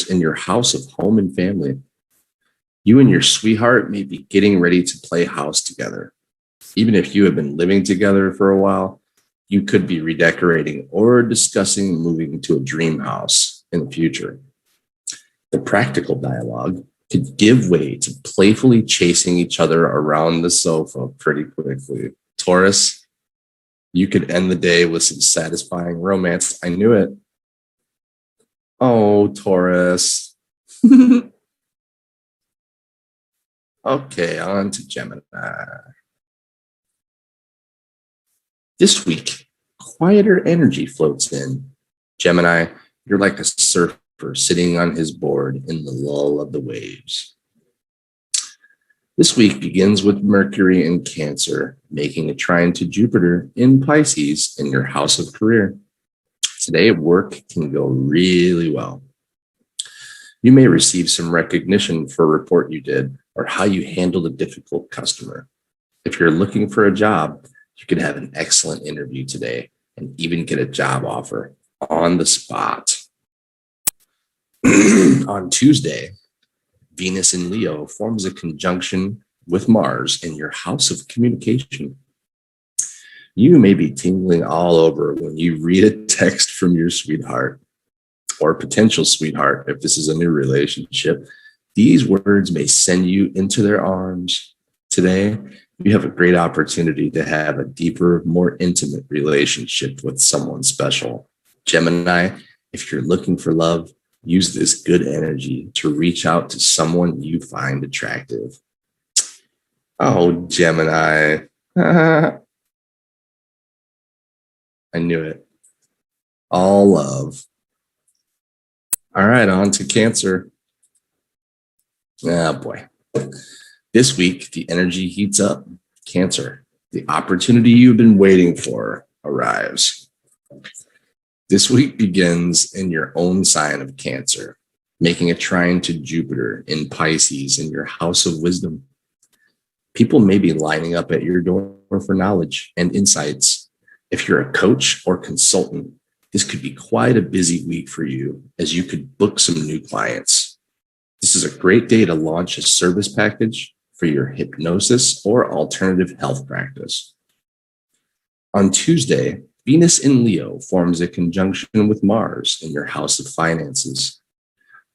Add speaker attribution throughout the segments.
Speaker 1: in your house of home and family. You and your sweetheart may be getting ready to play house together. Even if you have been living together for a while, you could be redecorating or discussing moving to a dream house in the future. The practical dialogue could give way to playfully chasing each other around the sofa pretty quickly. Taurus, you could end the day with some satisfying romance. I knew it. Oh, Taurus. Okay, on to Gemini. This week, quieter energy floats in. Gemini, you're like a surfer sitting on his board in the lull of the waves. This week begins with Mercury in Cancer, making a trine to Jupiter in Pisces in your house of career. Today, work can go really well. You may receive some recognition for a report you did or how you handled a difficult customer. If you're looking for a job, you could have an excellent interview today and even get a job offer on the spot. On Tuesday, Venus in Leo forms a conjunction with Mars in your house of communication. You may be tingling all over when you read a text from your sweetheart or potential sweetheart if this is a new relationship. These words may send you into their arms. Today, you have a great opportunity to have a deeper, more intimate relationship with someone special. Gemini, if you're looking for love, use this good energy to reach out to someone you find attractive. Oh, Gemini. I knew it. All love. All right, on to Cancer. Oh, boy. This week, the energy heats up. Cancer, the opportunity you've been waiting for arrives. This week begins in your own sign of Cancer, making a trine to Jupiter in Pisces in your house of wisdom. People may be lining up at your door for knowledge and insights. If you're a coach or consultant, this could be quite a busy week for you as you could book some new clients. This is a great day to launch a service package for your hypnosis or alternative health practice. On Tuesday, Venus in Leo forms a conjunction with Mars in your house of finances.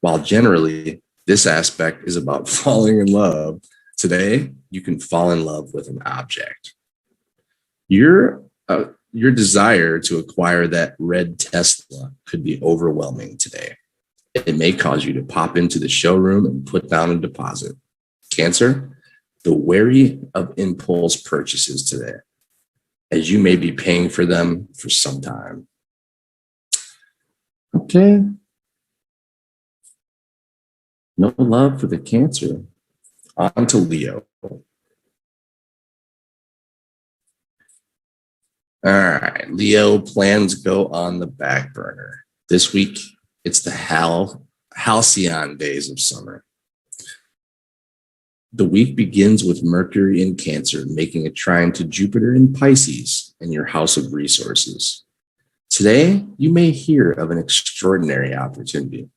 Speaker 1: While generally this aspect is about falling in love, today you can fall in love with an object. Your desire to acquire that red Tesla could be overwhelming today. It may cause you to pop into the showroom and put down a deposit. Cancer, the wary of impulse purchases today, as you may be paying for them for some time. Okay. No love for the Cancer. On to Leo. All right, Leo, plans go on the back burner. This week, it's the halcyon days of summer. The week begins with Mercury in Cancer, making a trine to Jupiter in Pisces in your house of resources. Today, you may hear of an extraordinary opportunity,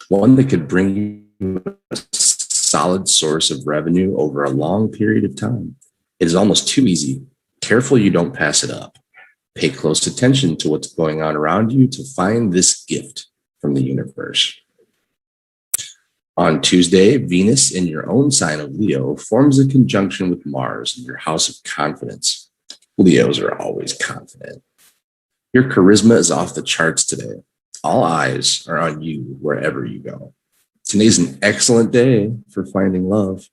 Speaker 1: one that could bring you a solid source of revenue over a long period of time. It is almost too easy. Careful you don't pass it up. Pay close attention to what's going on around you to find this gift from the universe. On Tuesday, Venus in your own sign of Leo forms a conjunction with Mars in your house of confidence. Leos are always confident. Your charisma is off the charts today. All eyes are on you wherever you go. Today's an excellent day for finding love.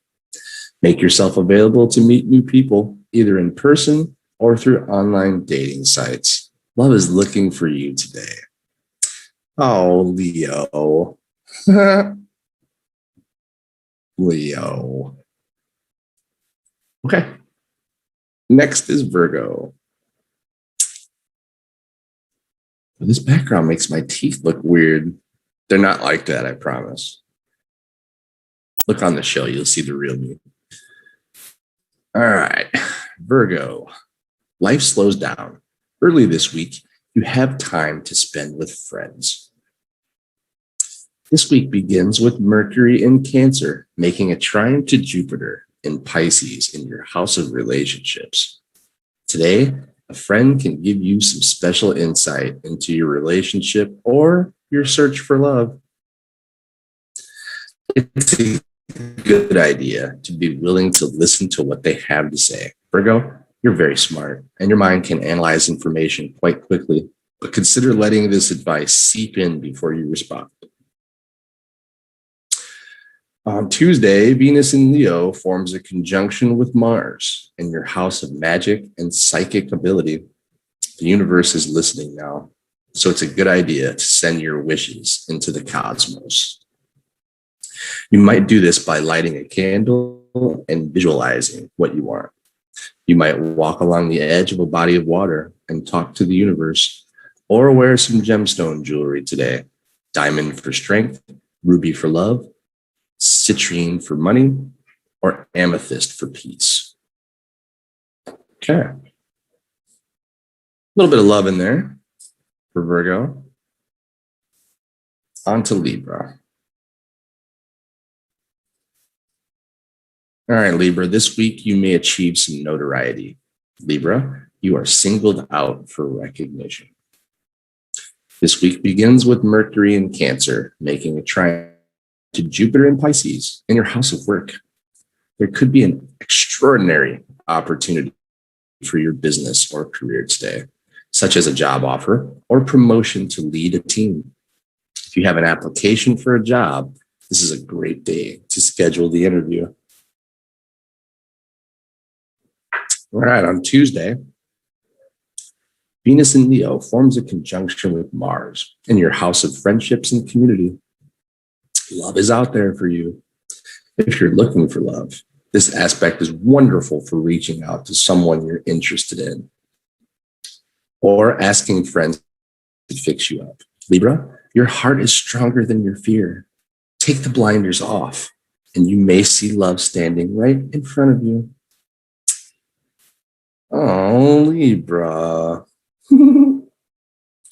Speaker 1: Make yourself available to meet new people, either in person or through online dating sites. Love is looking for you today. Oh, Leo. Leo. Okay. Next is Virgo. This background makes my teeth look weird. They're not like that, I promise. Look on the show, you'll see the real me. All right, Virgo. Life slows down. Early this week, you have time to spend with friends. This week begins with Mercury in Cancer, making a trine to Jupiter in Pisces in your house of relationships. Today, a friend can give you some special insight into your relationship or your search for love. It's a good idea to be willing to listen to what they have to say. Virgo, you're very smart and your mind can analyze information quite quickly, but consider letting this advice seep in before you respond. On Tuesday, Venus in Leo forms a conjunction with Mars in your house of magic and psychic ability. The universe is listening now, so it's a good idea to send your wishes into the cosmos. You might do this by lighting a candle and visualizing what you want. You might walk along the edge of a body of water and talk to the universe, or wear some gemstone jewelry today. Diamond for strength, ruby for love, citrine for money, or amethyst for peace. Okay. A little bit of love in there for Virgo. On to Libra. All right, Libra, this week you may achieve some notoriety. Libra, you are singled out for recognition. This week begins with Mercury in Cancer, making a trine to Jupiter in Pisces in your house of work. There could be an extraordinary opportunity for your business or career today, such as a job offer or promotion to lead a team. If you have an application for a job, this is a great day to schedule the interview. All right, on Tuesday, Venus in Leo forms a conjunction with Mars in your house of friendships and community. Love is out there for you. If you're looking for love, this aspect is wonderful for reaching out to someone you're interested in or asking friends to fix you up. Libra, your heart is stronger than your fear. Take the blinders off and you may see love standing right in front of you. Oh, Libra.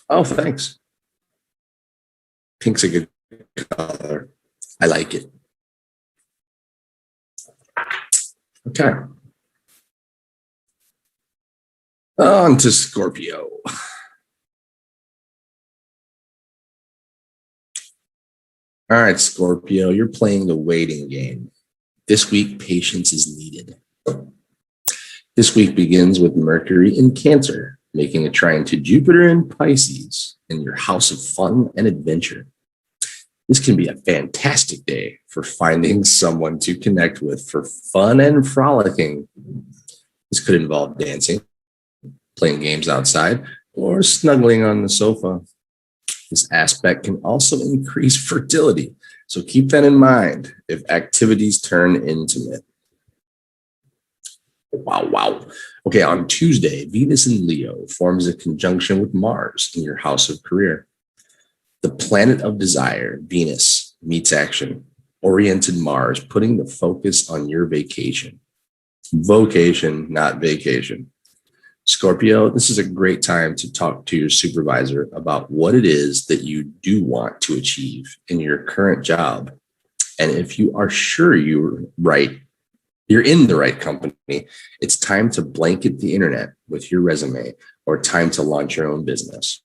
Speaker 1: Oh, thanks. Pink's a good color. I like it. Okay. On to Scorpio. All right, Scorpio, you're playing the waiting game. This week, patience is needed. This week begins with Mercury in Cancer, making a trine to Jupiter in Pisces in your house of fun and adventure. This can be a fantastic day for finding someone to connect with for fun and frolicking. This could involve dancing, playing games outside, or snuggling on the sofa. This aspect can also increase fertility, so keep that in mind if activities turn intimate. Wow. Okay, on Tuesday, Venus in Leo forms a conjunction with Mars in your house of career. The planet of desire, Venus, meets action, oriented Mars, putting the focus on your vacation. Vocation, not vacation. Scorpio, this is a great time to talk to your supervisor about what it is that you do want to achieve in your current job. And if you are sure you're in the right company, it's time to blanket the internet with your resume or time to launch your own business.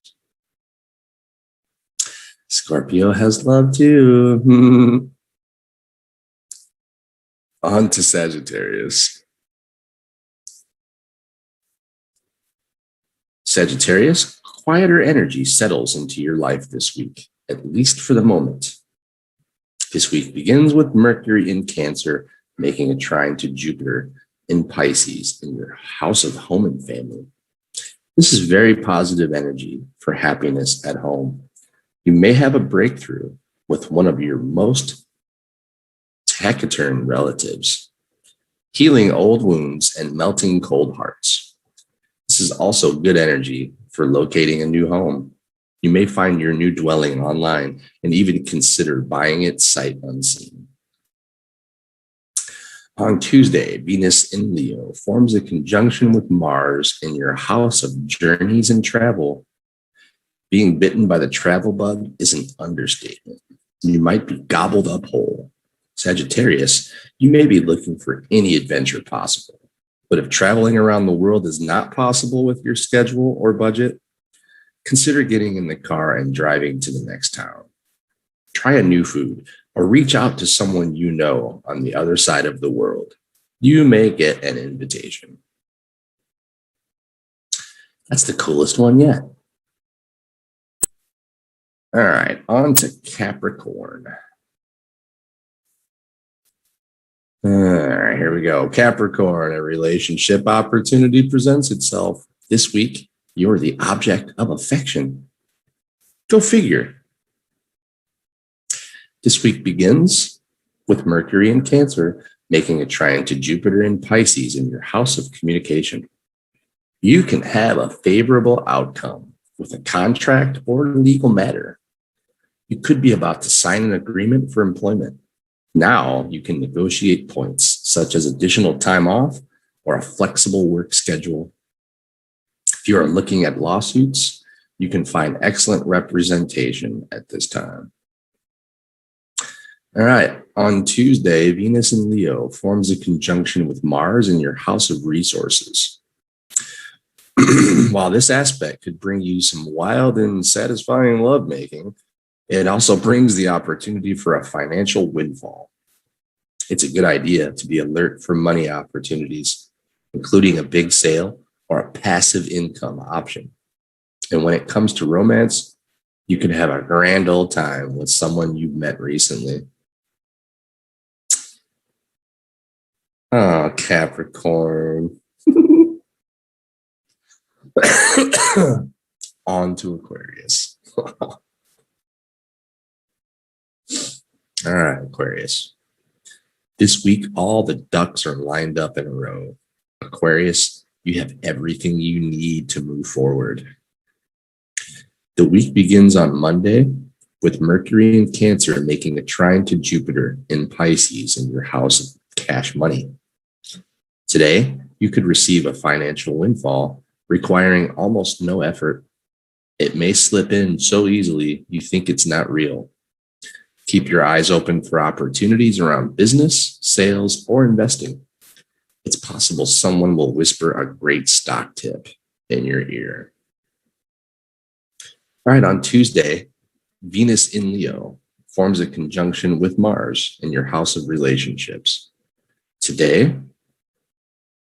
Speaker 1: Scorpio has love too. On to Sagittarius. Sagittarius, quieter energy settles into your life this week, at least for the moment. This week begins with Mercury in Cancer, making a trine to Jupiter in Pisces in your house of home and family. This is very positive energy for happiness at home. You may have a breakthrough with one of your most taciturn relatives, healing old wounds and melting cold hearts. This is also good energy for locating a new home. You may find your new dwelling online and even consider buying it sight unseen. On Tuesday, Venus in Leo forms a conjunction with Mars in your house of journeys and travel. Being bitten by the travel bug is an understatement. You might be gobbled up whole. Sagittarius, you may be looking for any adventure possible. But if traveling around the world is not possible with your schedule or budget, consider getting in the car and driving to the next town. Try a new food or reach out to someone you know on the other side of the world. You may get an invitation. That's the coolest one yet. All right, on to Capricorn. All right, here we go. Capricorn, a relationship opportunity presents itself. This week, you're the object of affection. Go figure. This week begins with Mercury in Cancer, making a trine to Jupiter in Pisces in your house of communication. You can have a favorable outcome with a contract or legal matter. You could be about to sign an agreement for employment. Now you can negotiate points such as additional time off or a flexible work schedule. If you are looking at lawsuits, you can find excellent representation at this time. All right, on Tuesday, Venus in Leo forms a conjunction with Mars in your house of resources. While this aspect could bring you some wild and satisfying lovemaking, it also brings the opportunity for a financial windfall. It's a good idea to be alert for money opportunities, including a big sale or a passive income option. And when it comes to romance, you can have a grand old time with someone you've met recently. Oh, Capricorn. On to Aquarius. All right, Aquarius. This week, all the ducks are lined up in a row. Aquarius, you have everything you need to move forward. The week begins on Monday with Mercury in Cancer making a trine to Jupiter in Pisces in your house of cash money. Today, you could receive a financial windfall requiring almost no effort. It may slip in so easily you think it's not real. Keep your eyes open for opportunities around business, sales, or investing. It's possible someone will whisper a great stock tip in your ear. All right, on Tuesday, Venus in Leo forms a conjunction with Mars in your house of relationships. Today,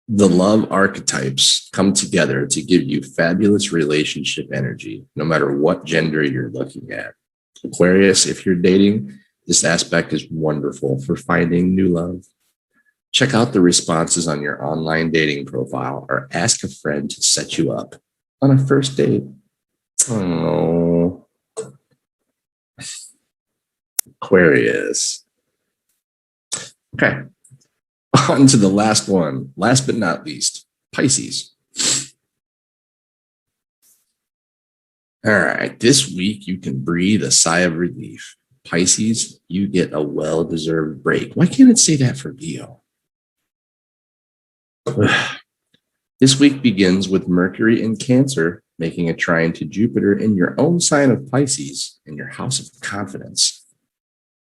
Speaker 1: the love archetypes come together to give you fabulous relationship energy, no matter what gender you're looking at. Aquarius, if you're dating, this aspect is wonderful for finding new love. Check out the responses on your online dating profile or ask a friend to set you up on a first date. Oh, Aquarius. Okay, on to the last one. Last but not least, Pisces. All right, this week you can breathe a sigh of relief. Pisces, you get a well-deserved break. Why can't it say that for Leo? This week begins with Mercury in Cancer making a trine to Jupiter in your own sign of Pisces in your house of confidence.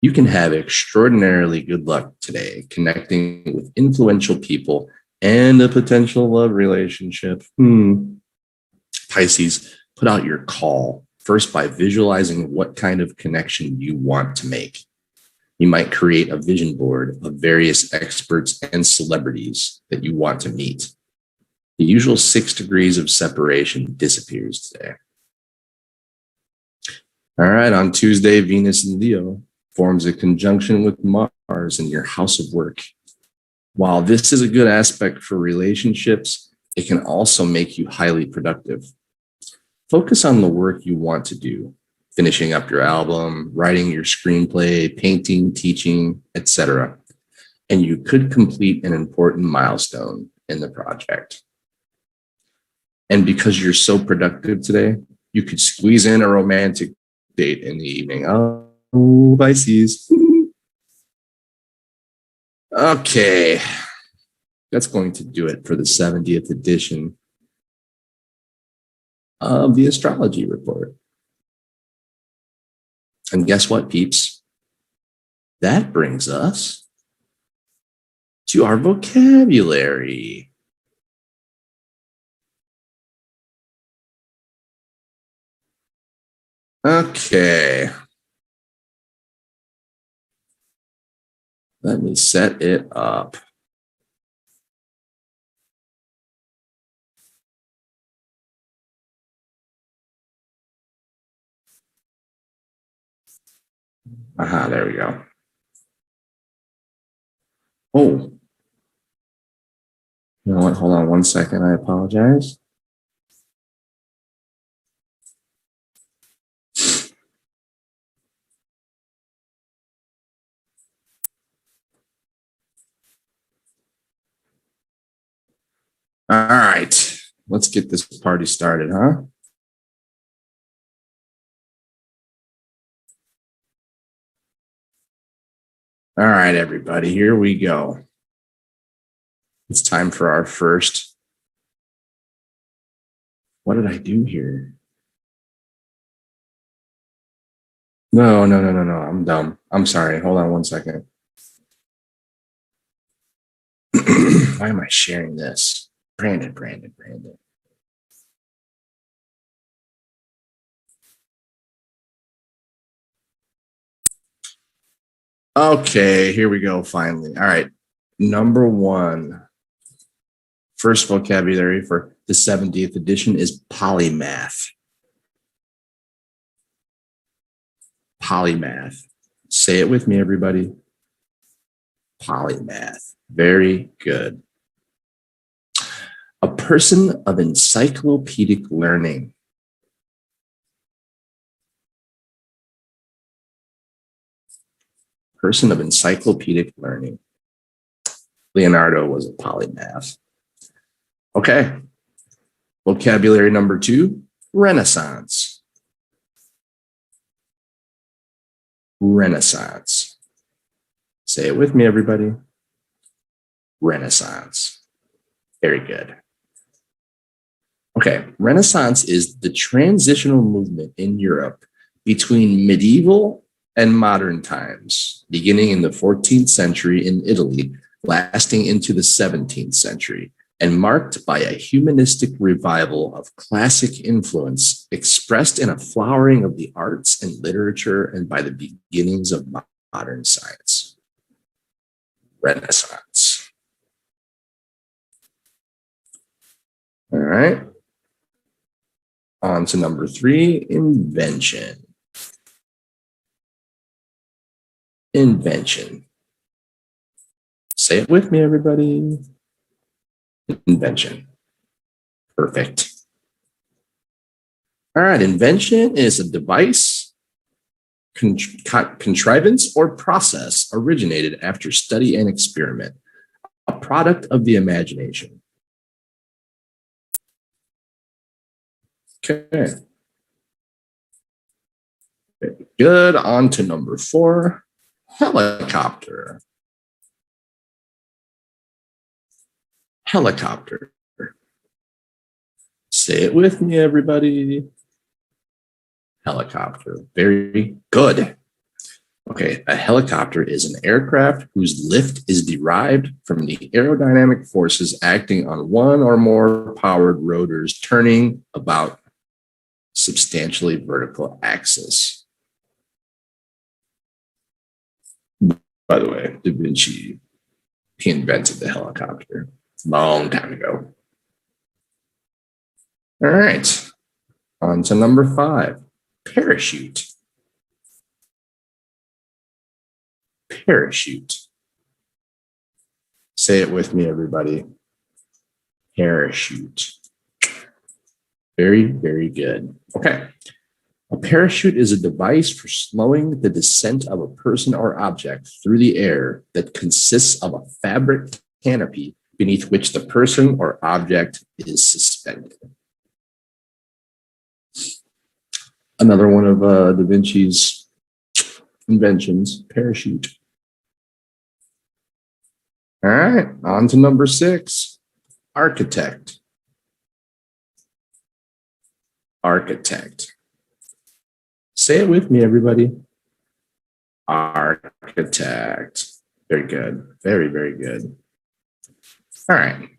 Speaker 1: You can have extraordinarily good luck today connecting with influential people and a potential love relationship. Pisces, put out your call first by visualizing what kind of connection you want to make. You might create a vision board of various experts and celebrities that you want to meet. The usual 6 degrees of separation disappears today. All right, on Tuesday, Venus in Leo forms a conjunction with Mars in your house of work. While this is a good aspect for relationships, it can also make you highly productive. Focus on the work you want to do, finishing up your album, writing your screenplay, painting, teaching, etc. And you could complete an important milestone in the project. And because you're so productive today, you could squeeze in a romantic date in the evening. Oh, Pisces. Okay, that's going to do it for the 70th edition of the astrology report. And guess what, peeps? That brings us to our vocabulary. Okay. Let me set it up. Aha, there we go. Oh, you know what? Hold on one second. I apologize. All right. Let's get this party started, huh? All right, everybody, here we go. It's time for our first. What did I do here? No. I'm dumb. I'm sorry. Hold on one second. Why am I sharing this? Brandon. Okay, here we go, finally. All right. Number one, first vocabulary for the 70th edition is polymath. Polymath. Say it with me, everybody. Polymath. Very good. A person of encyclopedic learning. Person of encyclopedic learning. Leonardo was a polymath. Okay. Vocabulary number two, Renaissance. Renaissance. Say it with me, everybody. Renaissance. Very good. Okay, Renaissance is the transitional movement in Europe between medieval and modern times, beginning in the 14th century in Italy, lasting into the 17th century, and marked by a humanistic revival of classic influence expressed in a flowering of the arts and literature and by the beginnings of modern science. Renaissance. All right. On to number three, invention. Invention. Say it with me, everybody. Invention. Perfect. All right, invention is a device, contrivance, or process originated after study and experiment, a product of the imagination. Okay. Very good. On to number four, helicopter. Helicopter. Say it with me, everybody. Helicopter. Very good. Okay, a helicopter is an aircraft whose lift is derived from the aerodynamic forces acting on one or more powered rotors turning about substantially vertical axis. By the way, Da Vinci, he invented the helicopter a long time ago. All right, on to number five, parachute. Parachute. Say it with me, everybody. Parachute. Very, very good. Okay. A parachute is a device for slowing the descent of a person or object through the air that consists of a fabric canopy beneath which the person or object is suspended. Another one of Da Vinci's inventions, parachute. All right, on to number six, architect. Architect. Say it with me, everybody. Architect. Very good. Very, very good. All right.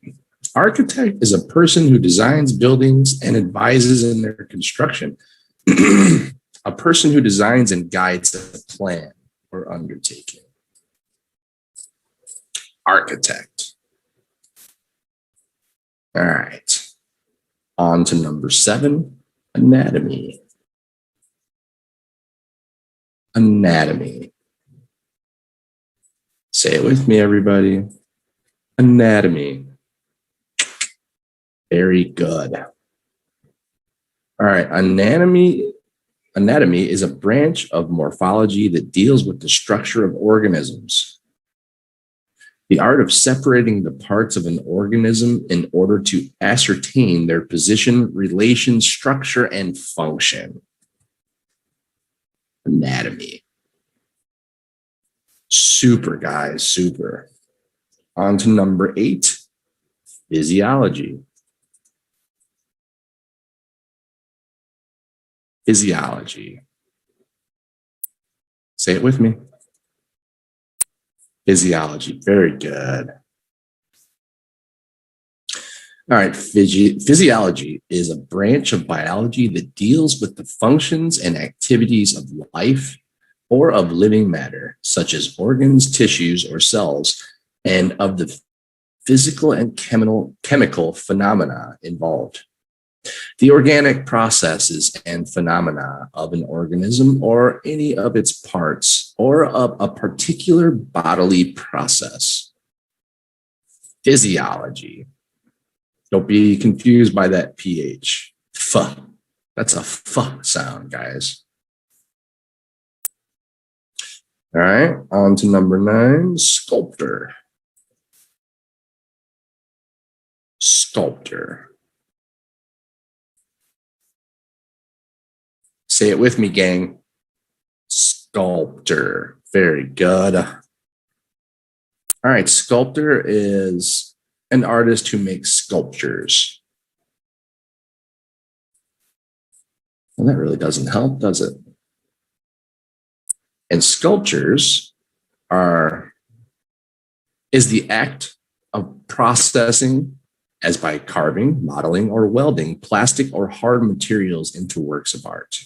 Speaker 1: Architect is a person who designs buildings and advises in their construction. A person who designs and guides a plan or undertaking. Architect. All right. On to number 7, anatomy. Anatomy. Say it with me, everybody. Anatomy. Very good. All right. Anatomy is a branch of morphology that deals with the structure of organisms. The art of separating the parts of an organism in order to ascertain their position, relation, structure, and function. Anatomy. Super, guys, super. On to number 8, physiology. Physiology. Say it with me. Physiology. Very good. All right. Physiology is a branch of biology that deals with the functions and activities of life or of living matter, such as organs, tissues, or cells, and of the physical and chemical phenomena involved. The organic processes and phenomena of an organism or any of its parts or of a particular bodily process. Physiology. Don't be confused by that PH. F. That's a F sound, guys. All right, on to number 9, sculptor. Sculptor. Say it with me, gang. Sculptor. Very good. All right, sculptor is an artist who makes sculptures. Well, that really doesn't help, does it? And sculptures is the act of processing, as by carving, modeling, or welding plastic or hard materials into works of art.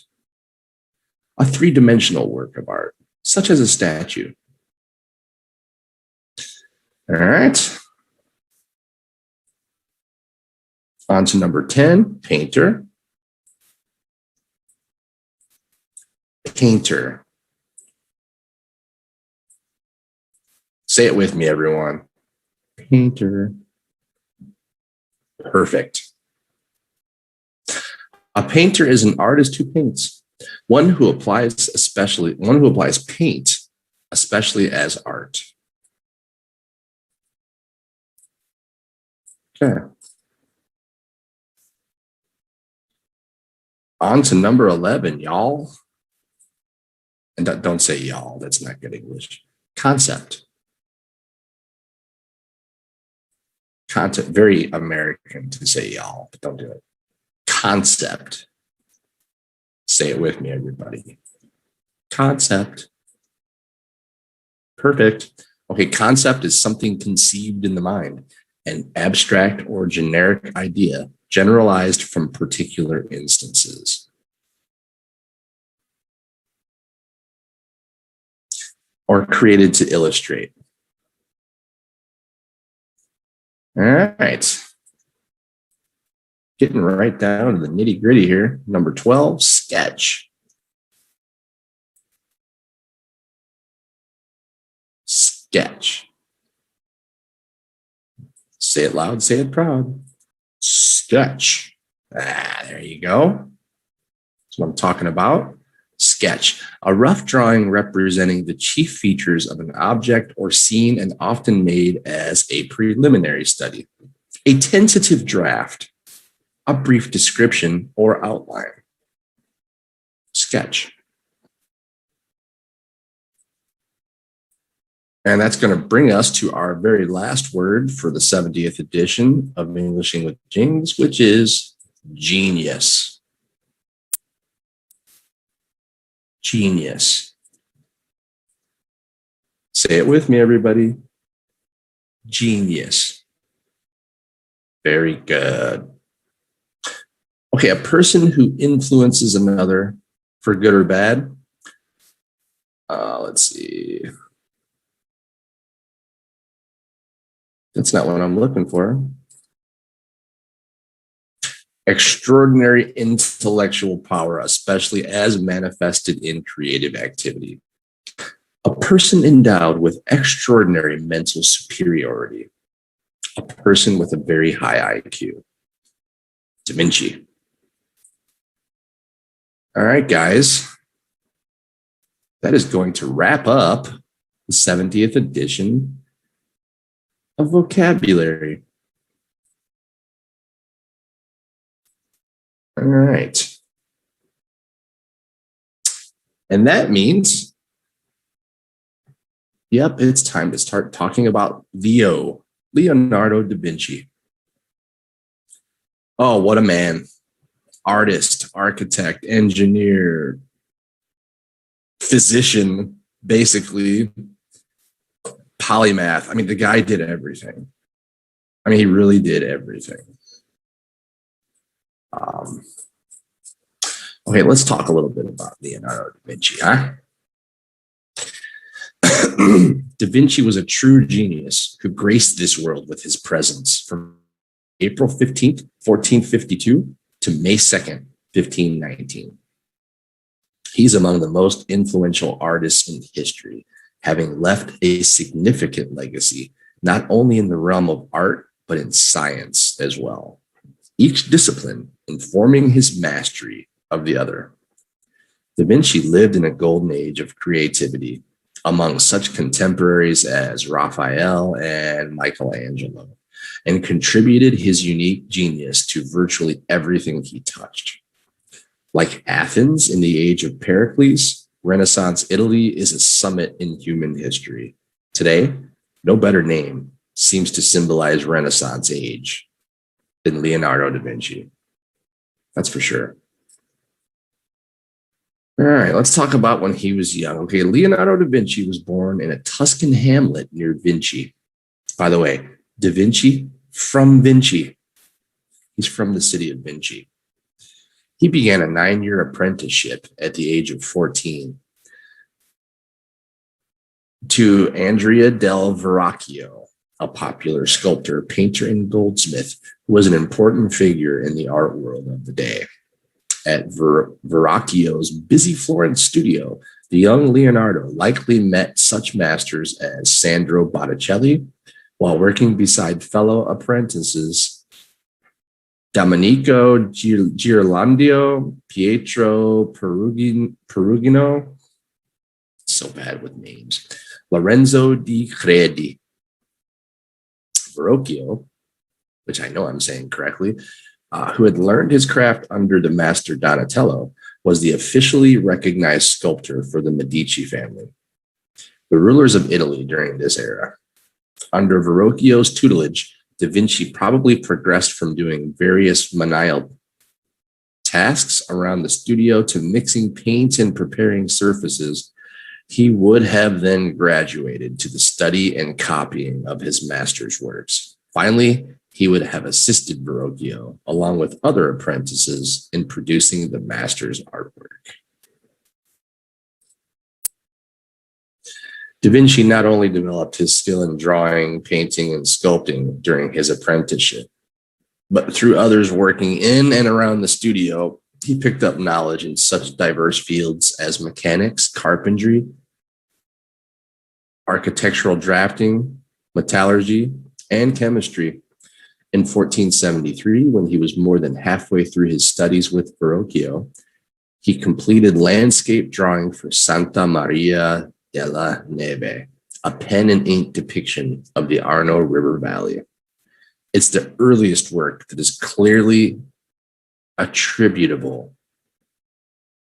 Speaker 1: A three-dimensional work of art, such as a statue. All right. On to number 10, painter. Painter. Say it with me, everyone. Painter. Perfect. A painter is an artist who paints. One who applies paint, especially as art. Okay. On to number 11, y'all. And don't say y'all, that's not good English. Concept. Concept, very American to say y'all, but don't do it. Concept. Say it with me, everybody. Concept. Perfect. Okay, concept is something conceived in the mind, an abstract or generic idea, generalized from particular instances. Or created to illustrate. All right. Getting right down to the nitty gritty here. Number 12, sketch. Sketch. Say it loud, say it proud. Sketch. There you go. That's what I'm talking about. Sketch, a rough drawing representing the chief features of an object or scene and often made as a preliminary study. A tentative draft, a brief description or outline. Sketch. And that's going to bring us to our very last word for the 70th edition of Englishing with Jings, which is genius. Genius. Say it with me, everybody. Genius. Very good. Okay, a person who influences another for good or bad. Let's see. That's not what I'm looking for. Extraordinary intellectual power, especially as manifested in creative activity. A person endowed with extraordinary mental superiority. A person with a very high IQ. Da Vinci. All right, guys. That is going to wrap up the 70th edition of vocabulary. All right. And that means, yep, it's time to start talking about Leonardo da Vinci. Oh, what a man. Artist, architect, engineer, physician, basically, polymath. I mean, the guy did everything. I mean, he really did everything. Okay, let's talk a little bit about Leonardo da Vinci, huh? Da Vinci was a true genius who graced this world with his presence from April 15th, 1452 to May 2nd, 1519. He's among the most influential artists in history, having left a significant legacy, not only in the realm of art, but in science as well. Each discipline informing his mastery of the other. Da Vinci lived in a golden age of creativity among such contemporaries as Raphael and Michelangelo, and contributed his unique genius to virtually everything he touched. Like Athens in the age of Pericles, Renaissance Italy is a summit in human history. Today, no better name seems to symbolize Renaissance age than Leonardo da Vinci. That's for sure. All right, let's talk about when he was young. Okay, Leonardo da Vinci was born in a Tuscan hamlet near Vinci. By the way, da Vinci from Vinci. He's from the city of Vinci. He began a 9-year apprenticeship at the age of 14 to Andrea del Verrocchio, a popular sculptor, painter, and goldsmith who was an important figure in the art world of the day. At Verrocchio's busy Florence studio, the young Leonardo likely met such masters as Sandro Botticelli, while working beside fellow apprentices Domenico Ghirlandaio, Pietro Perugino, so bad with names, Lorenzo di Credi. Verrocchio, which I know I'm saying correctly, who had learned his craft under the master Donatello, was the officially recognized sculptor for the Medici family, the rulers of Italy during this era. Under Verrocchio's tutelage, Da Vinci probably progressed from doing various menial tasks around the studio to mixing paint and preparing surfaces. He would have then graduated to the study and copying of his master's works. Finally, he would have assisted Verrocchio, along with other apprentices, in producing the master's artwork. Da Vinci not only developed his skill in drawing, painting, and sculpting during his apprenticeship, but through others working in and around the studio, he picked up knowledge in such diverse fields as mechanics, carpentry, architectural drafting, metallurgy, and chemistry. In 1473, when he was more than halfway through his studies with Verrocchio, he completed landscape drawing for Santa Maria della Neve, a pen and ink depiction of the Arno River Valley. It's the earliest work that is clearly attributable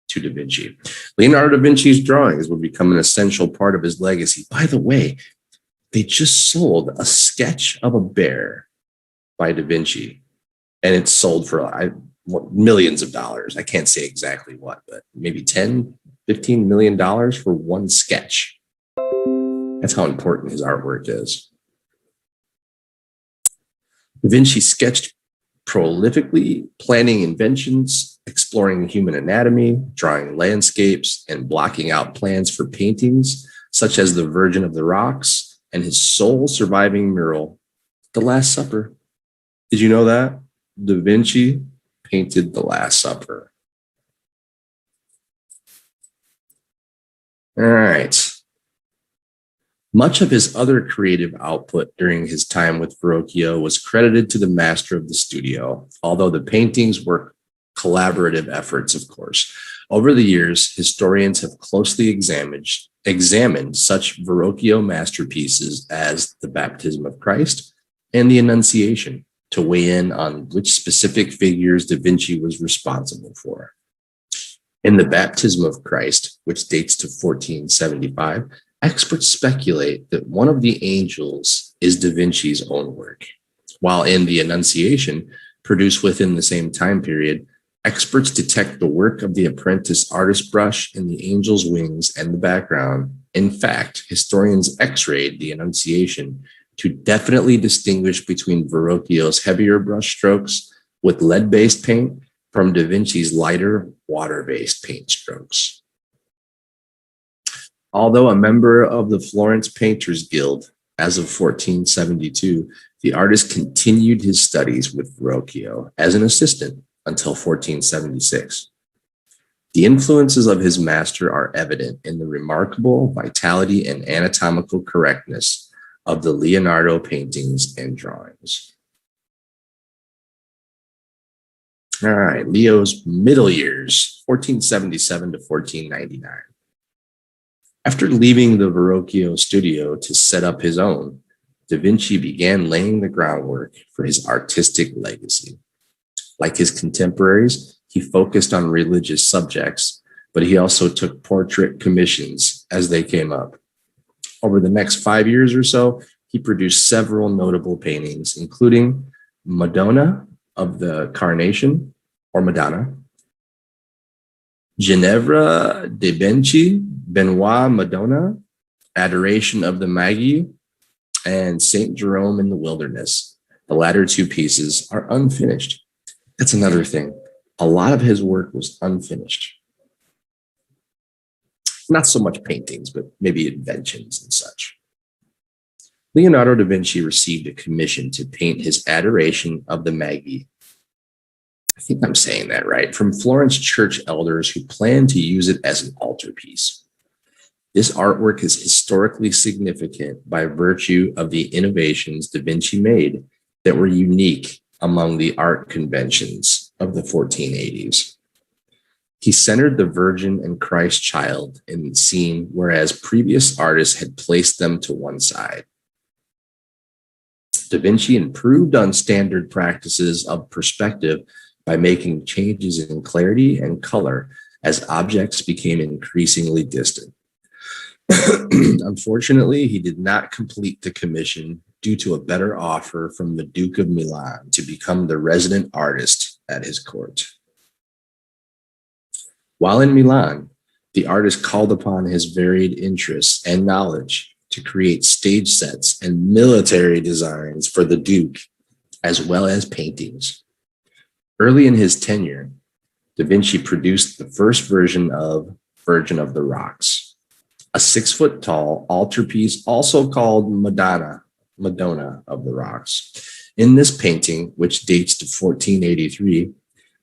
Speaker 1: to Da Vinci. Leonardo da Vinci's drawings would become an essential part of his legacy. By the way, they just sold a sketch of a bear by Da Vinci, and it's sold for millions of dollars. I can't say exactly what, but maybe $10, $15 million for one sketch. That's how important his artwork is. Da Vinci sketched prolifically, planning inventions, exploring human anatomy, drawing landscapes, and blocking out plans for paintings, such as the Virgin of the Rocks and his sole surviving mural, The Last Supper. Did you know that? Da Vinci painted The Last Supper. All right. Much of his other creative output during his time with Verrocchio was credited to the master of the studio, although the paintings were collaborative efforts, of course. Over the years, historians have closely examined such Verrocchio masterpieces as the Baptism of Christ and the Annunciation to weigh in on which specific figures Da Vinci was responsible for. In the Baptism of Christ, which dates to 1475, experts speculate that one of the angels is Da Vinci's own work, while in the Annunciation, produced within the same time period, experts detect the work of the apprentice artist brush in the angel's wings and the background. In fact, historians x-rayed the Annunciation to definitely distinguish between Verrocchio's heavier brush strokes with lead-based paint from Da Vinci's lighter water-based paint strokes. Although a member of the Florence Painters Guild as of 1472, the artist continued his studies with Verrocchio as an assistant until 1476. The influences of his master are evident in the remarkable vitality and anatomical correctness of the Leonardo paintings and drawings. All right, Leo's middle years, 1477 to 1499. After leaving the Verrocchio studio to set up his own, Da Vinci began laying the groundwork for his artistic legacy. Like his contemporaries, he focused on religious subjects, but he also took portrait commissions as they came up. Over the next 5 years or so, he produced several notable paintings, including Madonna of the Carnation, or Madonna, Ginevra de Benci, Benoit Madonna, Adoration of the Magi, and St. Jerome in the Wilderness. The latter two pieces are unfinished. That's another thing. A lot of his work was unfinished. Not so much paintings, but maybe inventions and such. Leonardo da Vinci received a commission to paint his Adoration of the Magi. I think I'm saying that right, from Florence church elders who planned to use it as an altarpiece. This artwork is historically significant by virtue of the innovations Da Vinci made that were unique among the art conventions of the 1480s. He centered the Virgin and Christ child in the scene, whereas previous artists had placed them to one side. Da Vinci improved on standard practices of perspective by making changes in clarity and color as objects became increasingly distant. Unfortunately, he did not complete the commission due to a better offer from the Duke of Milan to become the resident artist at his court. While in Milan, the artist called upon his varied interests and knowledge to create stage sets and military designs for the Duke, as well as paintings. Early in his tenure, Da Vinci produced the first version of Virgin of the Rocks, a 6-foot-tall altarpiece also called Madonna of the Rocks. In this painting, which dates to 1483,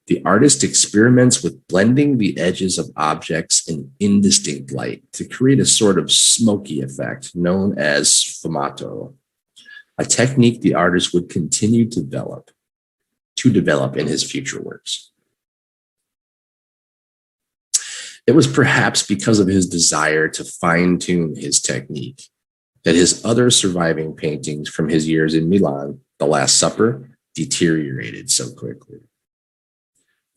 Speaker 1: the artist experiments with blending the edges of objects in indistinct light to create a sort of smoky effect known as sfumato, a technique the artist would continue to develop in his future works. It was perhaps because of his desire to fine-tune his technique that his other surviving paintings from his years in Milan, The Last Supper, deteriorated so quickly.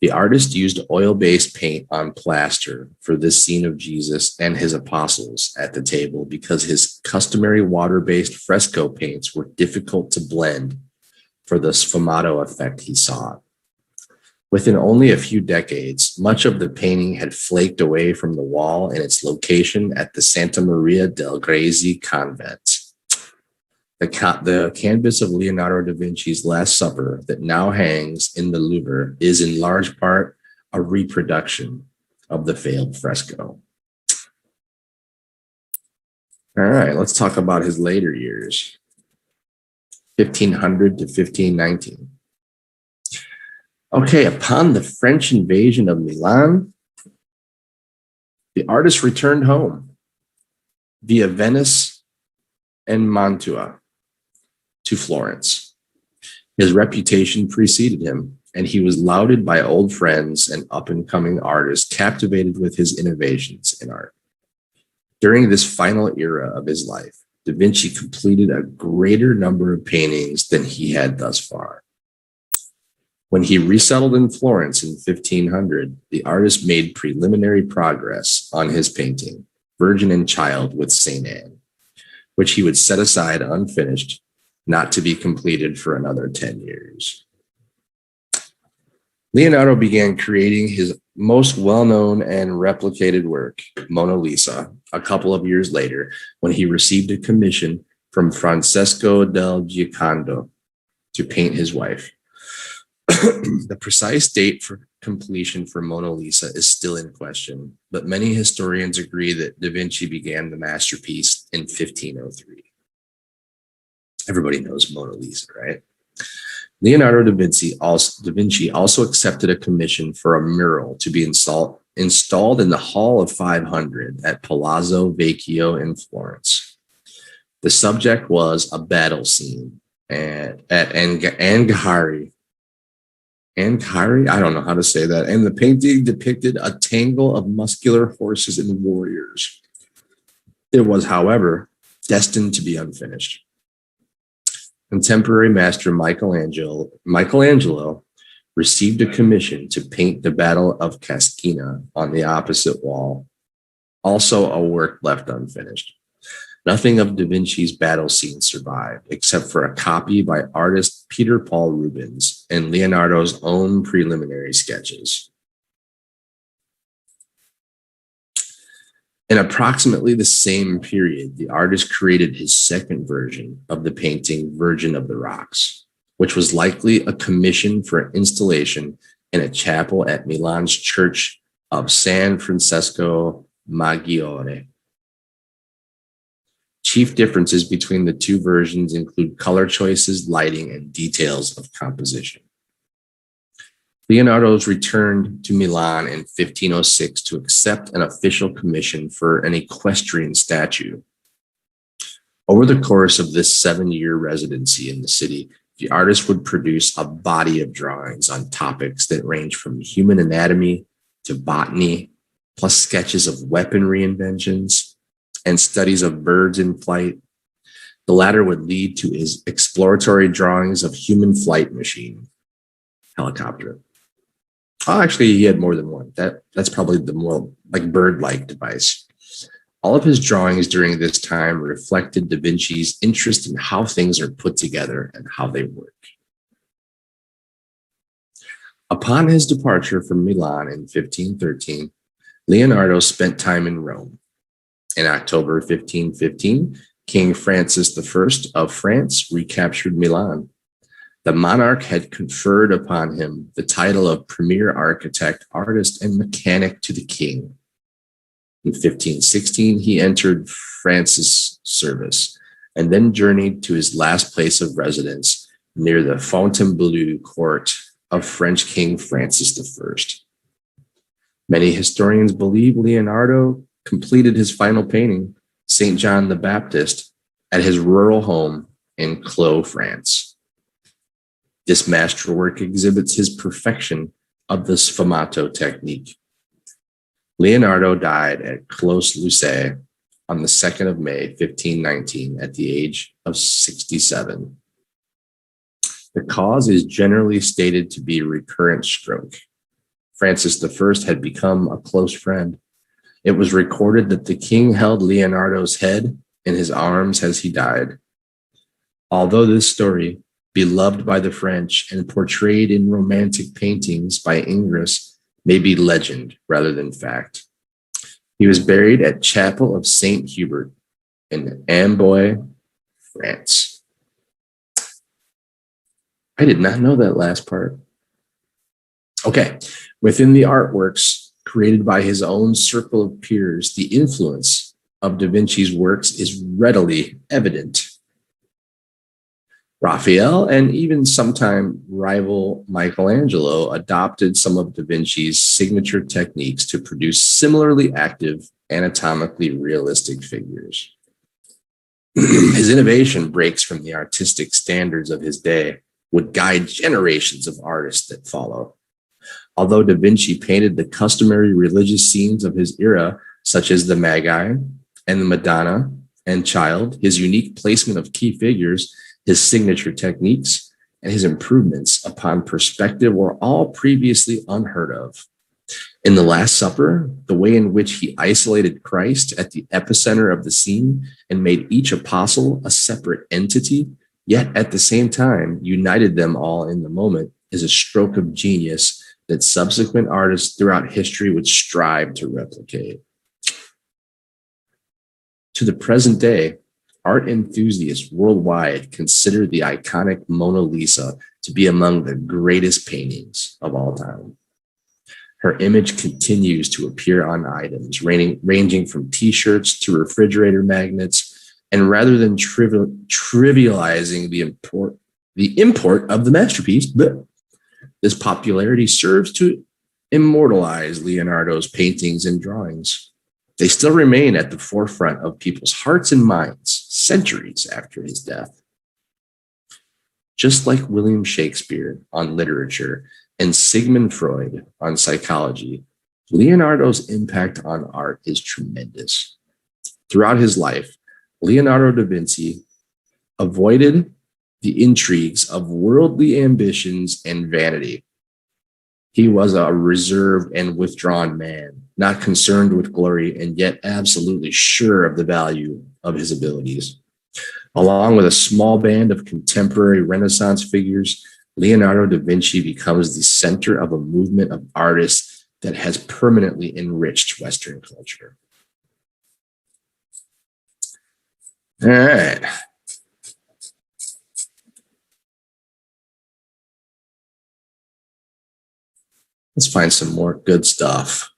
Speaker 1: The artist used oil-based paint on plaster for this scene of Jesus and his apostles at the table because his customary water-based fresco paints were difficult to blend for the sfumato effect he sought. Within only a few decades, much of the painting had flaked away from the wall in its location at the Santa Maria del Grazie convent. The canvas of Leonardo da Vinci's Last Supper that now hangs in the Louvre is in large part a reproduction of the failed fresco. All right, let's talk about his later years, 1500 to 1519. Okay, upon the French invasion of Milan, the artist returned home via Venice and Mantua to Florence. His reputation preceded him, and he was lauded by old friends and up-and-coming artists captivated with his innovations in art. During this final era of his life, Da Vinci completed a greater number of paintings than he had thus far. When he resettled in Florence in 1500, the artist made preliminary progress on his painting, Virgin and Child with St. Anne, which he would set aside unfinished, not to be completed for another 10 years. Leonardo began creating his most well-known and replicated work, Mona Lisa, a couple of years later when he received a commission from Francesco del Giocondo to paint his wife. The precise date for completion for Mona Lisa is still in question, but many historians agree that Da Vinci began the masterpiece in 1503. Everybody knows Mona Lisa, right? Leonardo da Vinci also accepted a commission for a mural to be installed in the Hall of 500 at Palazzo Vecchio in Florence. The subject was a battle scene at Anghiari. I don't know how to say that. And the painting depicted a tangle of muscular horses and warriors. It was, however, destined to be unfinished. Contemporary master Michelangelo received a commission to paint the Battle of Cascina on the opposite wall, also a work left unfinished. Nothing of Da Vinci's battle scene survived, except for a copy by artist Peter Paul Rubens and Leonardo's own preliminary sketches. In approximately the same period, the artist created his second version of the painting Virgin of the Rocks, which was likely a commission for installation in a chapel at Milan's Church of San Francesco Maggiore. Chief differences between the two versions include color choices, lighting, and details of composition. Leonardo's returned to Milan in 1506 to accept an official commission for an equestrian statue. Over the course of this 7-year residency in the city, the artist would produce a body of drawings on topics that range from human anatomy to botany, plus sketches of weaponry inventions and studies of birds in flight. The latter would lead to his exploratory drawings of human flight machine, helicopter. Oh, actually, he had more than one. That's probably the more like bird-like device. All of his drawings during this time reflected Da Vinci's interest in how things are put together and how they work. Upon his departure from Milan in 1513, Leonardo spent time in Rome. In October 1515, King Francis I of France recaptured Milan. The monarch had conferred upon him the title of premier architect, artist, and mechanic to the king. In 1516, he entered Francis' service and then journeyed to his last place of residence near the Fontainebleau court of French King Francis I. Many historians believe Leonardo completed his final painting, St. John the Baptist, at his rural home in Clos, France. This masterwork exhibits his perfection of the sfumato technique. Leonardo died at Clos-Lucé on the 2nd of May, 1519, at the age of 67. The cause is generally stated to be recurrent stroke. Francis I had become a close friend. It was recorded that the king held Leonardo's head in his arms as he died. Although this story beloved by the French and portrayed in romantic paintings by Ingres, may be legend rather than fact. He was buried at Chapel of St. Hubert in Amboise, France. I did not know that last part. Okay, within the artworks created by his own circle of peers, the influence of Da Vinci's works is readily evident. Raphael and even sometime rival Michelangelo adopted some of Da Vinci's signature techniques to produce similarly active, anatomically realistic figures. His innovation breaks from the artistic standards of his day, would guide generations of artists that follow. Although Da Vinci painted the customary religious scenes of his era, such as the Magi and the Madonna and Child, his unique placement of key figures, his signature techniques, and his improvements upon perspective were all previously unheard of. In the Last Supper, the way in which he isolated Christ at the epicenter of the scene and made each apostle a separate entity, yet at the same time united them all in the moment, is a stroke of genius that subsequent artists throughout history would strive to replicate. To the present day, art enthusiasts worldwide consider the iconic Mona Lisa to be among the greatest paintings of all time. Her image continues to appear on items ranging from t-shirts to refrigerator magnets, and rather than trivializing the import of the masterpiece, this popularity serves to immortalize Leonardo's paintings and drawings. They still remain at the forefront of people's hearts and minds centuries after his death. Just like William Shakespeare on literature and Sigmund Freud on psychology, Leonardo's impact on art is tremendous. Throughout his life, Leonardo da Vinci avoided the intrigues of worldly ambitions and vanity. He was a reserved and withdrawn man, not concerned with glory and yet absolutely sure of the value of his abilities. Along with a small band of contemporary Renaissance figures, Leonardo da Vinci becomes the center of a movement of artists that has permanently enriched Western culture. All right. Let's find some more good stuff.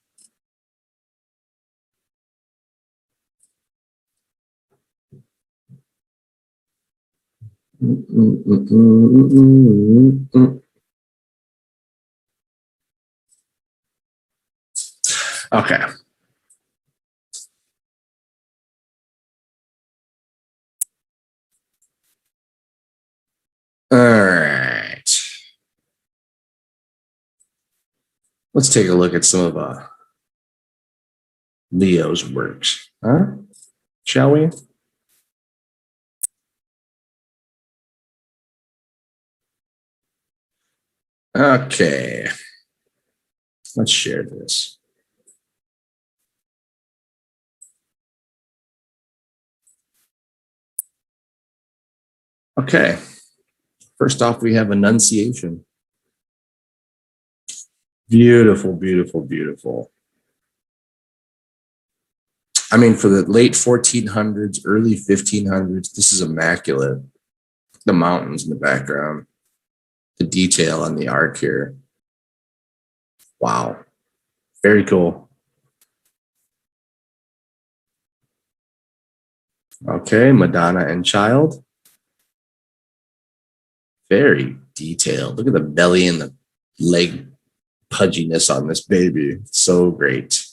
Speaker 1: Okay. All right. Let's take a look at some of Leo's works, huh? Shall we? Okay. Let's share this. Okay. First off, we have Annunciation. Beautiful, beautiful, beautiful. I mean, for the late 1400s, early 1500s, this is immaculate. The mountains in the background, the detail on the arc here. Wow. Very cool. Okay, Madonna and Child. Very detailed. Look at the belly and the leg pudginess on this baby. It's so great.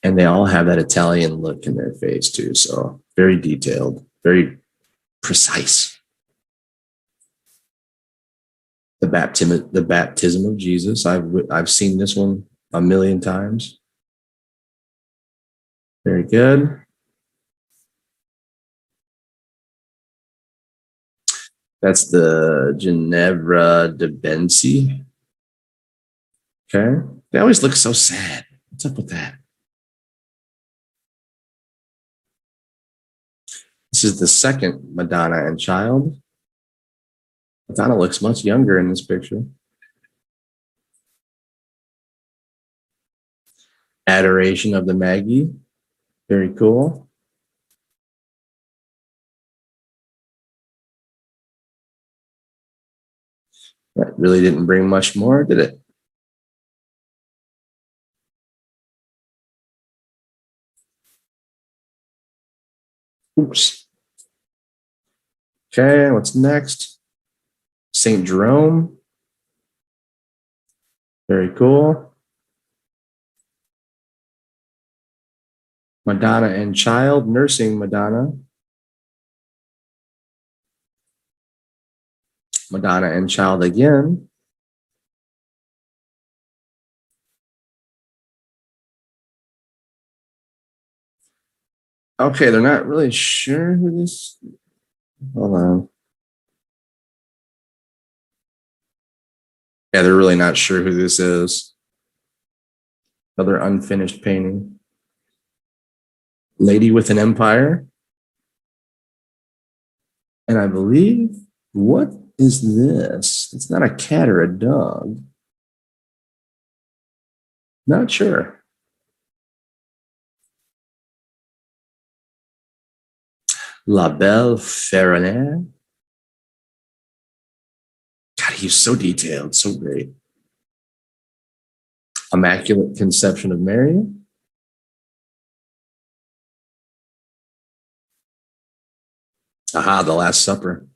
Speaker 1: And they all have that Italian look in their face too. So very detailed, very precise. The baptism of Jesus. I've seen this one a million times. Very good. That's the Ginevra de Benci. Okay. They always look so sad. What's up with that? This is the second Madonna and Child. Madonna looks much younger in this picture. Adoration of the Magi. Very cool. That really didn't bring much more, did it? Oops. Okay, what's next? St. Jerome. Very cool. Madonna and child, nursing Madonna. Madonna and child again. Okay, they're not really sure who this. Hold on. Yeah, they're really not sure who this is. Another unfinished painting. Lady with an Empire. And I believe, what is this? It's not a cat or a dog. Not sure. La Belle Ferronnaire. God, he's so detailed, so great. Immaculate Conception of Mary. Aha, The Last Supper.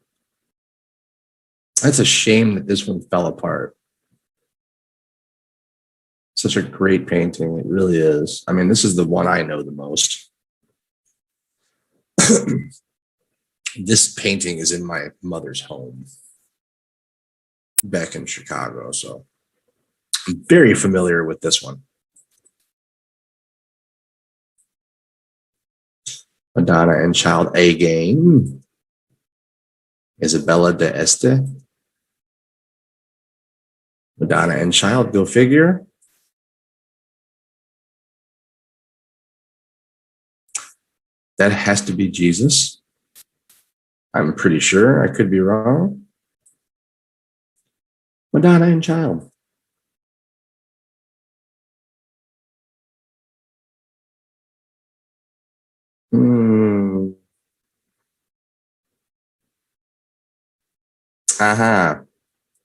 Speaker 1: That's a shame that this one fell apart. Such a great painting. It really is. I mean, this is the one I know the most. This painting is in my mother's home back in Chicago. So I'm very familiar with this one. Madonna and Child again. Isabella de Este. Madonna and Child, go figure. That has to be Jesus. I'm pretty sure. I could be wrong. Madonna and Child. Aha.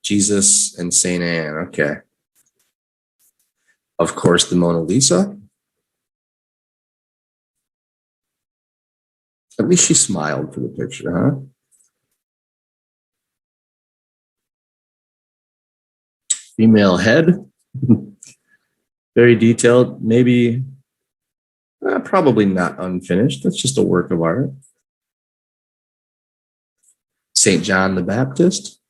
Speaker 1: Jesus and Saint Anne. Okay. Of course, the Mona Lisa. At least she smiled for the picture, huh? Female head. Very detailed. Maybe, probably not unfinished. That's just a work of art. St. John the Baptist.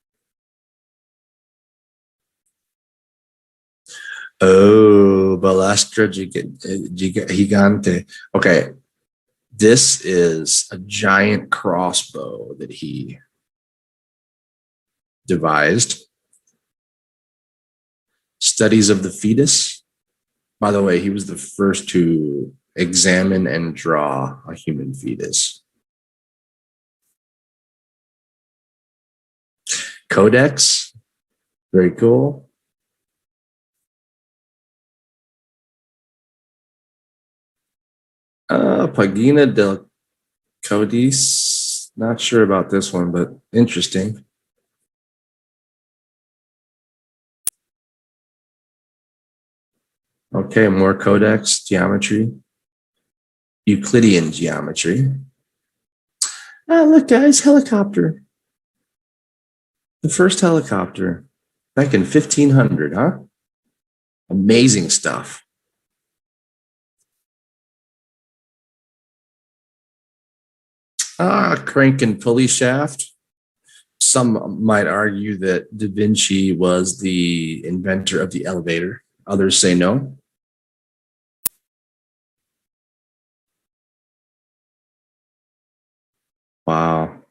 Speaker 1: Oh, Balastra Gigante. Okay. This is a giant crossbow that he devised. Studies of the fetus. By the way, he was the first to examine and draw a human fetus. Codex. Very cool. Pagina del Codice. Not sure about this one, but interesting. Okay, more codex geometry. Euclidean geometry. Look, guys, helicopter. The first helicopter back in 1500, huh? Amazing stuff. Crank and pulley shaft. Some might argue that Da Vinci was the inventor of the elevator. Others say no. Wow.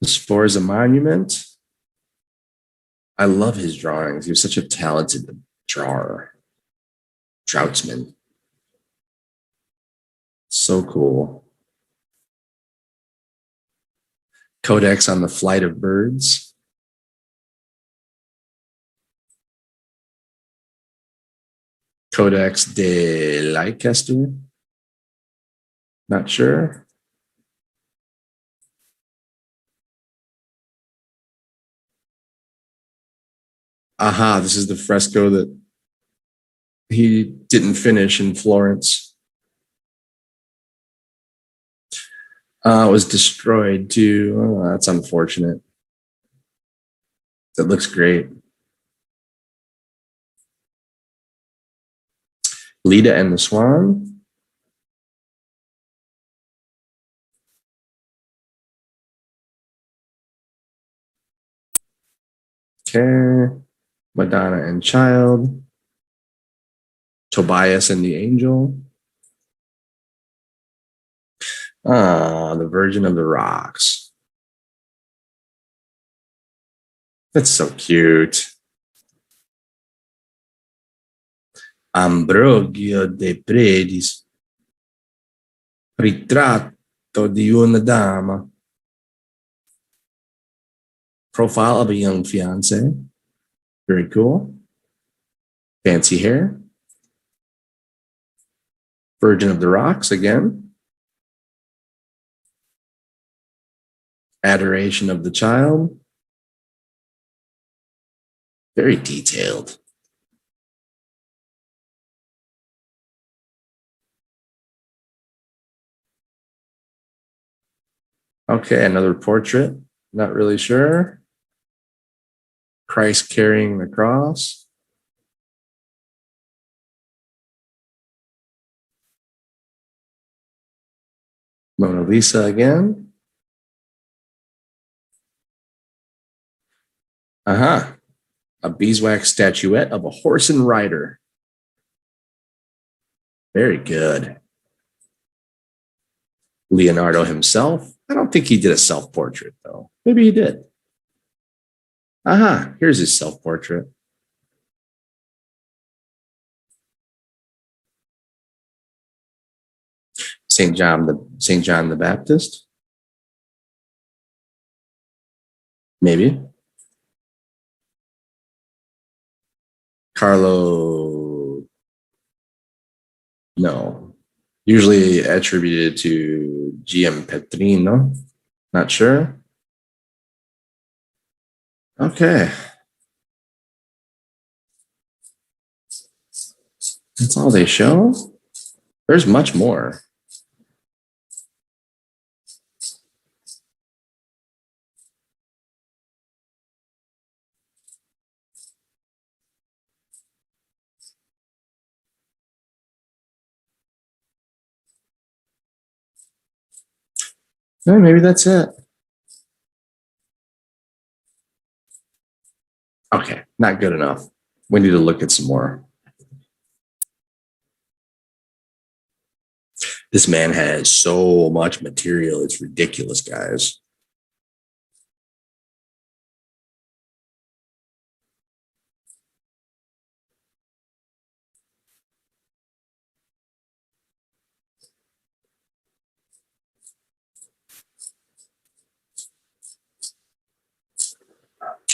Speaker 1: As far as a monument, I love his drawings. He was such a talented drawer, draughtsman. So cool. Codex on the Flight of Birds. Codex de Leicester. Not sure. Aha, this is the fresco that he didn't finish in Florence. It was destroyed too. Oh, that's unfortunate. That looks great. Leda and the Swan. Okay. Madonna and Child. Tobias and the Angel. The Virgin of the Rocks. That's so cute. Ambrogio de Predis. Ritratto di una dama. Profile of a young fiance. Very cool. Fancy hair. Virgin of the Rocks again. Adoration of the Child. Very detailed. Okay, another portrait. Not really sure. Christ carrying the cross. Mona Lisa again. Aha. A beeswax statuette of a horse and rider. Very good. Leonardo himself. I don't think he did a self-portrait, though. Maybe he did. Aha, here's his self-portrait. St. John the Baptist. Maybe. Carlo. No. Usually attributed to GM Petrino. Not sure. Okay. That's all they show? There's much more. Maybe that's it. Okay, not good enough. We need to look at some more. This man has so much material. It's ridiculous, guys.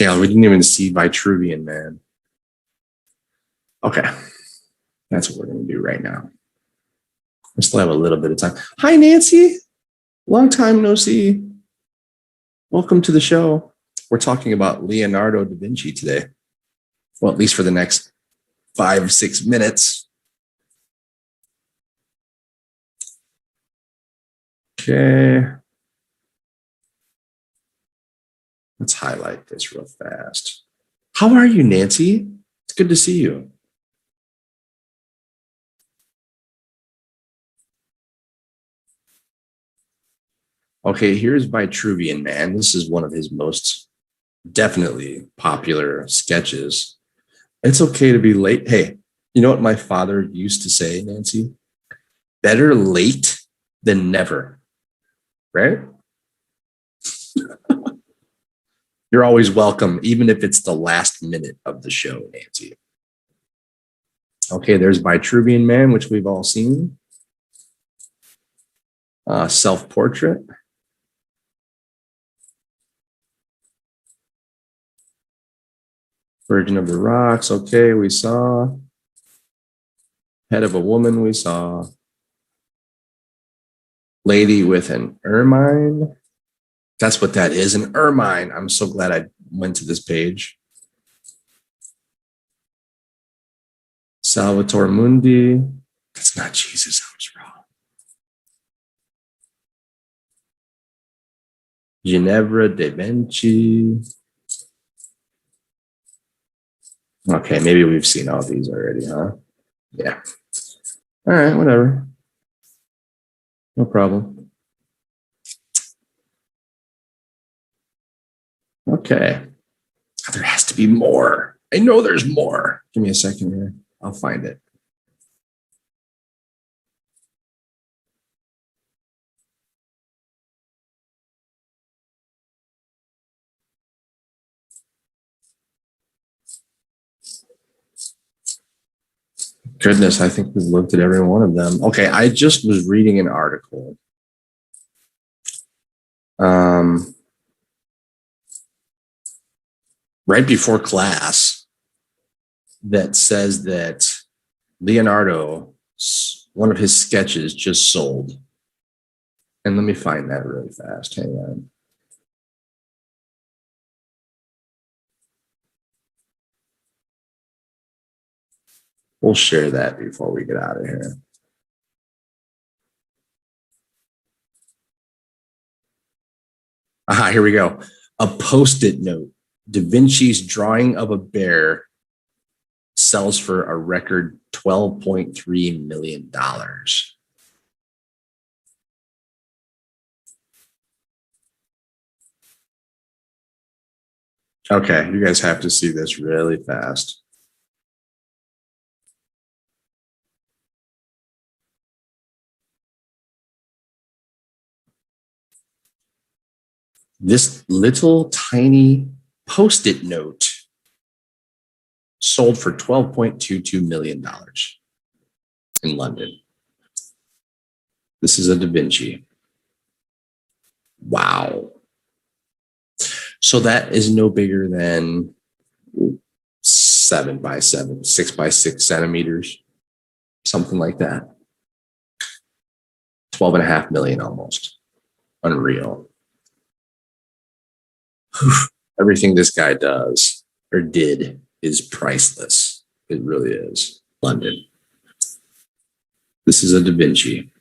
Speaker 1: Okay, we didn't even see Vitruvian Man. Okay, that's what we're going to do right now. We still have a little bit of time. Hi, Nancy. Long time no see. Welcome to the show. We're talking about Leonardo da Vinci today. Well, at least for the next 5-6 minutes. Okay. Let's highlight this real fast. How are you, Nancy? It's good to see you. Okay, here's Vitruvian Man. This is one of his most definitely popular sketches. It's okay to be late. Hey, you know what my father used to say, Nancy? Better late than never, right? You're always welcome, even if it's the last minute of the show, Nancy. Okay, there's Vitruvian Man, which we've all seen. Self-portrait. Virgin of the Rocks. Okay, we saw. Head of a woman, we saw. Lady with an ermine. That's what that is, an ermine. I'm so glad I went to this page. Salvator Mundi. That's not Jesus, I was wrong. Ginevra da Vinci. Okay, maybe we've seen all these already, huh? Yeah. All right, whatever. No problem. Okay. There has to be more. I know there's more. Give me a second here. I'll find it. Goodness, I think we've looked at every one of them. Okay, I just was reading an article. Right before class that says that Leonardo, one of his sketches just sold. And let me find that really fast. Hang on. We'll share that before we get out of here. Aha, here we go. A Post-it note. Da Vinci's drawing of a bear sells for a record $12.3 million. Okay, you guys have to see this really fast. This little tiny Post-it note sold for $12.22 million in London. This is a Da Vinci. Wow. So that is no bigger than 7 by 7, 6 by 6 centimeters, something like that. 12.5 million almost. Unreal. Everything this guy does or did is priceless. It really is. London. This is a Da Vinci.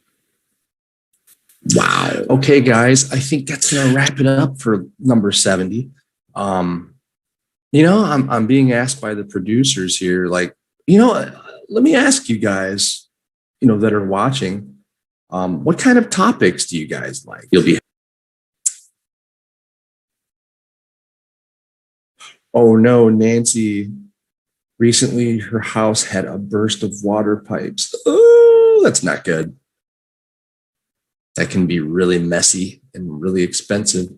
Speaker 1: Wow. Okay, guys, I think that's gonna wrap it up for number 70. I'm being asked by the producers here, like, let me ask you guys, that are watching, what kind of topics do you guys like? You'll be. Oh no, Nancy. Recently, her house had a burst of water pipes. Oh, that's not good. That can be really messy and really expensive,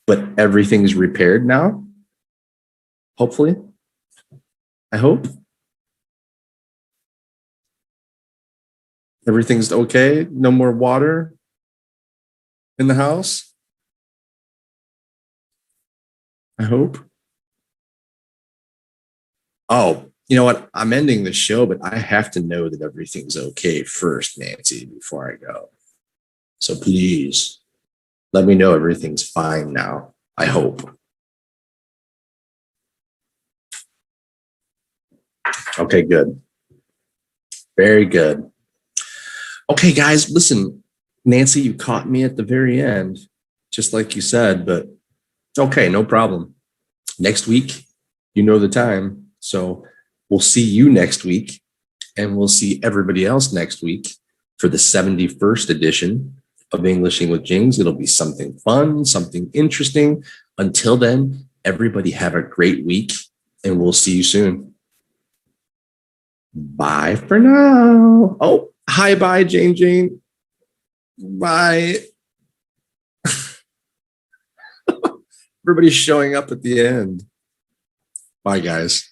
Speaker 1: but everything's repaired now. Hopefully. I hope. Everything's okay. No more water in the house. I hope. Oh, you know what? I'm ending the show, but I have to know that everything's okay first, Nancy, before I go. So please let me know everything's fine now. I hope. Okay, good. Very good. Okay, guys, listen, Nancy, you caught me at the very end, just like you said, but okay, no problem. Next week, you know the time. So we'll see you next week, and we'll see everybody else next week for the 71st edition of Englishing with Jings. It'll be something fun, something interesting. Until then, everybody have a great week, and we'll see you soon. Bye for now. Oh, hi, bye, Jane. Bye. Everybody's showing up at the end. Bye, guys.